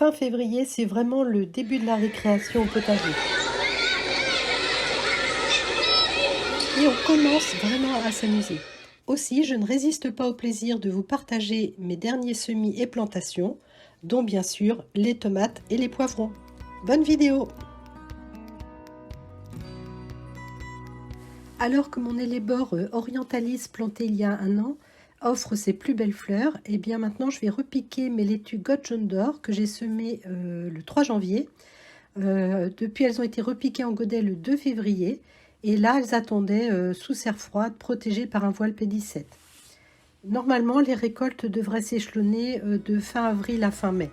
Fin février, c'est vraiment le début de la récréation au potager. Et on commence vraiment à s'amuser. Aussi, je ne résiste pas au plaisir de vous partager mes derniers semis et plantations, dont bien sûr les tomates et les poivrons. Bonne vidéo! Alors que mon hellebore orientalis planté il y a un an offre ses plus belles fleurs, et bien maintenant je vais repiquer mes laitues Goth jaune d'or que j'ai semées le 3 janvier. Depuis, elles ont été repiquées en godet le 2 février. Et là, elles attendaient sous serre froide, protégées par un voile P17. Normalement, les récoltes devraient s'échelonner de fin avril à fin mai.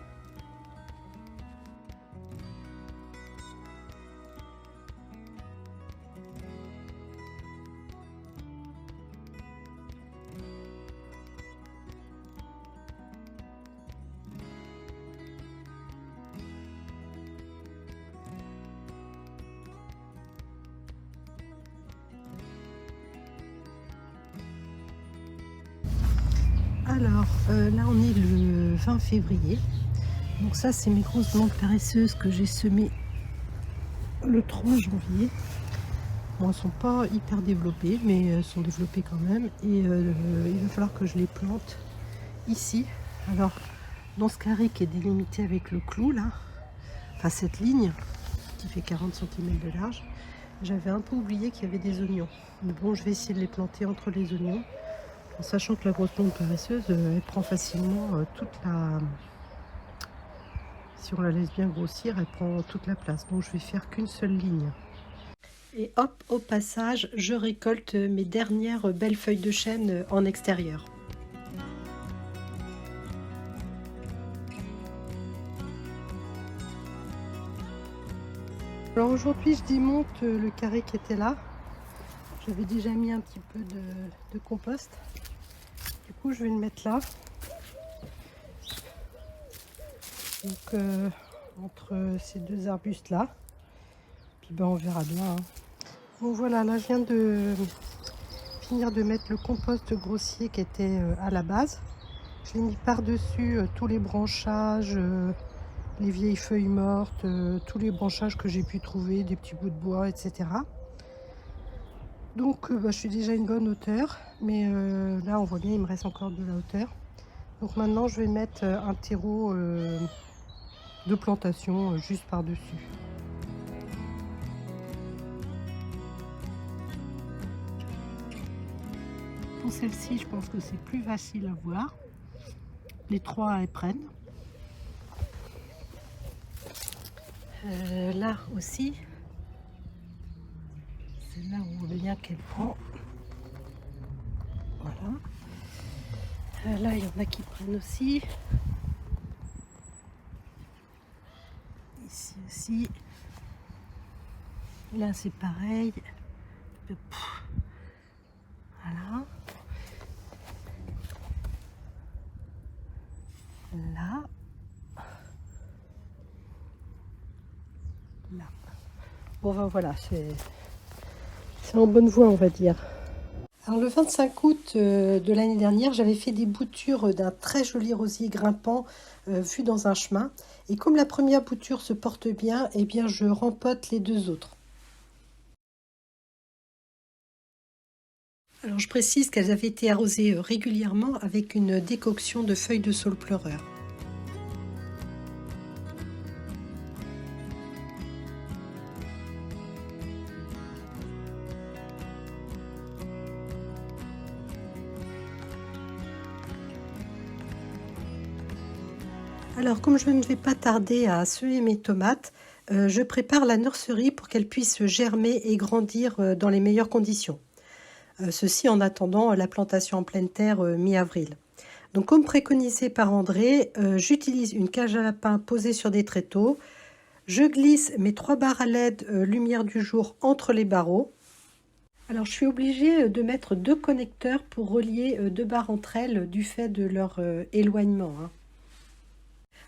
Alors, là on est le 20 février. Donc ça, c'est mes grosses plantes paresseuses que j'ai semées le 3 janvier. Bon, elles ne sont pas hyper développées, mais elles sont développées quand même. Et il va falloir que je les plante ici. Alors, dans ce carré qui est délimité avec le clou, là, enfin cette ligne qui fait 40 cm de large, j'avais un peu oublié qu'il y avait des oignons. Mais bon, je vais essayer de les planter entre les oignons. En sachant que la grosse plante paresseuse, elle prend facilement toute la... Si on la laisse bien grossir, elle prend toute la place. Donc je vais faire qu'une seule ligne. Et hop, au passage, je récolte mes dernières belles feuilles de chêne en extérieur. Alors aujourd'hui, je démonte le carré qui était là. J'avais déjà mis un petit peu de compost. Du coup, je vais le mettre là. Donc, entre ces deux arbustes là. Puis ben, on verra bien. Hein. Bon voilà, là je viens de finir de mettre le compost grossier qui était à la base. Je l'ai mis par-dessus tous les branchages, les vieilles feuilles mortes, tous les branchages que j'ai pu trouver, des petits bouts de bois, etc. Donc je suis déjà à une bonne hauteur, mais là on voit bien il me reste encore de la hauteur. Donc maintenant je vais mettre un terreau de plantation juste par-dessus. Pour celle-ci, je pense que c'est plus facile à voir. Les trois elles prennent. Là aussi. C'est là où on voit bien qu'elle prend. Voilà. Là, il y en a qui prennent aussi. Ici aussi. Là, c'est pareil. Voilà. Là. Là. Bon, ben voilà, c'est en bonne voie, on va dire. Alors le 25 août de l'année dernière, j'avais fait des boutures d'un très joli rosier grimpant vu dans un chemin. Et comme la première bouture se porte bien, eh bien je rempote les deux autres. Alors je précise qu'elles avaient été arrosées régulièrement avec une décoction de feuilles de saule pleureur. Alors comme je ne vais pas tarder à semer mes tomates, je prépare la nurserie pour qu'elles puissent germer et grandir dans les meilleures conditions. Ceci en attendant la plantation en pleine terre mi-avril. Donc comme préconisé par André, j'utilise une cage à lapin posée sur des tréteaux. Je glisse mes 3 barres à LED lumière du jour entre les barreaux. Alors je suis obligée de mettre 2 connecteurs pour relier 2 barres entre elles du fait de leur éloignement. Hein.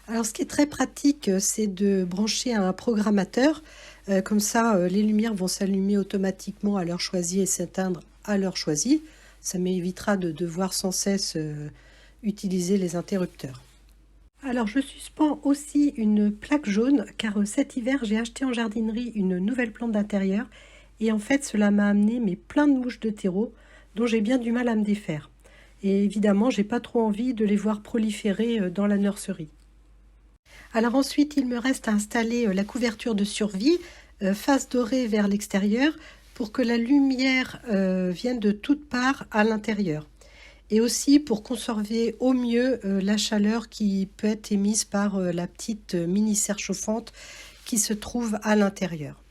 Alors ce qui est très pratique, c'est de brancher un programmateur. Comme ça, les lumières vont s'allumer automatiquement à l'heure choisie et s'éteindre à l'heure choisie. Ça m'évitera de devoir sans cesse utiliser les interrupteurs. Alors je suspends aussi une plaque jaune car cet hiver j'ai acheté en jardinerie une nouvelle plante d'intérieur et en fait cela m'a amené plein de mouches de terreau dont j'ai bien du mal à me défaire. Et évidemment j'ai pas trop envie de les voir proliférer dans la nurserie. Alors ensuite il me reste à installer la couverture de survie face dorée vers l'extérieur pour que la lumière vienne de toutes parts à l'intérieur. Et aussi pour conserver au mieux la chaleur qui peut être émise par la petite mini serre chauffante qui se trouve à l'intérieur.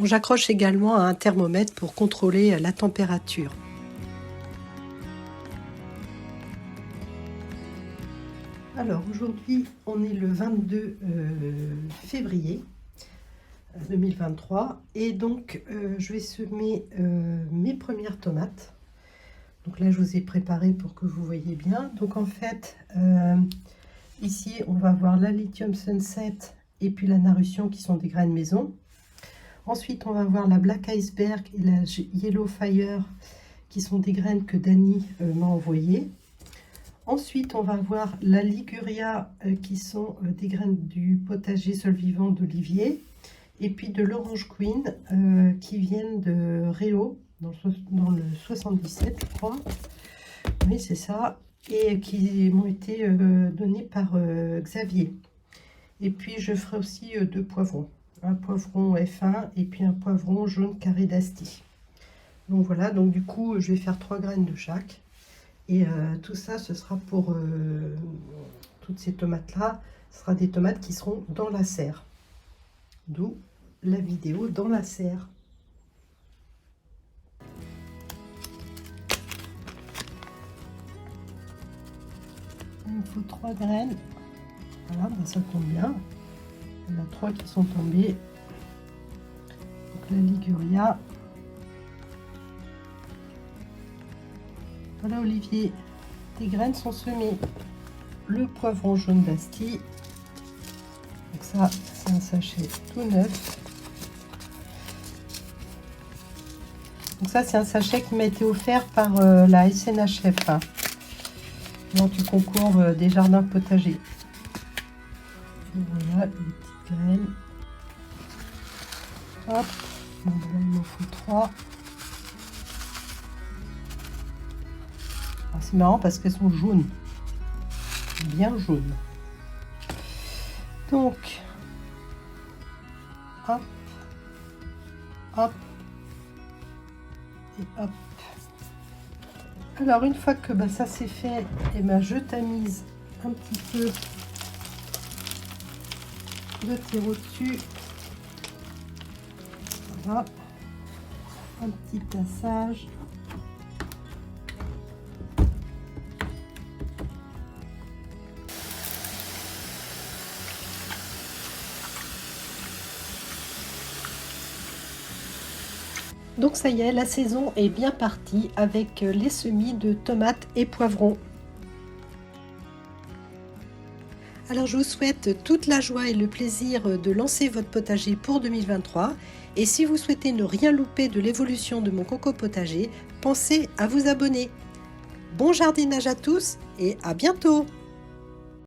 J'accroche également à un thermomètre pour contrôler la température. Alors aujourd'hui on est le 22 février 2023 et donc je vais semer mes premières tomates. Donc là, je vous ai préparé pour que vous voyez bien. Donc en fait, ici, on va voir la Lithium Sunset et puis la Narution qui sont des graines maison. Ensuite, on va voir la Black Iceberg et la Yellow Fire qui sont des graines que Dani m'a envoyées. Ensuite, on va voir la Liguria qui sont des graines du potager sol vivant d'Olivier. Et puis de l'Orange Queen qui viennent de Réau. Dans le 77, je crois. Oui, c'est ça. Et qui m'ont été donnés par Xavier. Et puis, je ferai aussi deux poivrons. Un poivron F1 et puis un poivron jaune carré d'Asti. Donc voilà, donc du coup, je vais faire 3 graines de chaque. Et tout ça, ce sera pour toutes ces tomates-là. Ce sera des tomates qui seront dans la serre. D'où la vidéo dans la serre. Il me faut 3 graines. Voilà, ben ça tombe bien. Il y en a 3 qui sont tombées. Donc la Liguria. Voilà Olivier, tes graines sont semées. Le poivron jaune d'Asti. Donc ça, c'est un sachet tout neuf. Donc ça, c'est un sachet qui m'a été offert par la SNHF. Dans du concours des jardins potagers. Et voilà les petites graines. Hop, bon, là, il m'en faut 3. C'est marrant parce qu'elles sont jaunes, bien jaunes. Donc, hop, hop, et hop. Alors une fois que ça c'est fait, et je tamise un petit peu de terreau dessus. Voilà, un petit tassage. Donc ça y est, la saison est bien partie avec les semis de tomates et poivrons. Alors je vous souhaite toute la joie et le plaisir de lancer votre potager pour 2023. Et si vous souhaitez ne rien louper de l'évolution de mon coco potager, pensez à vous abonner. Bon jardinage à tous et à bientôt!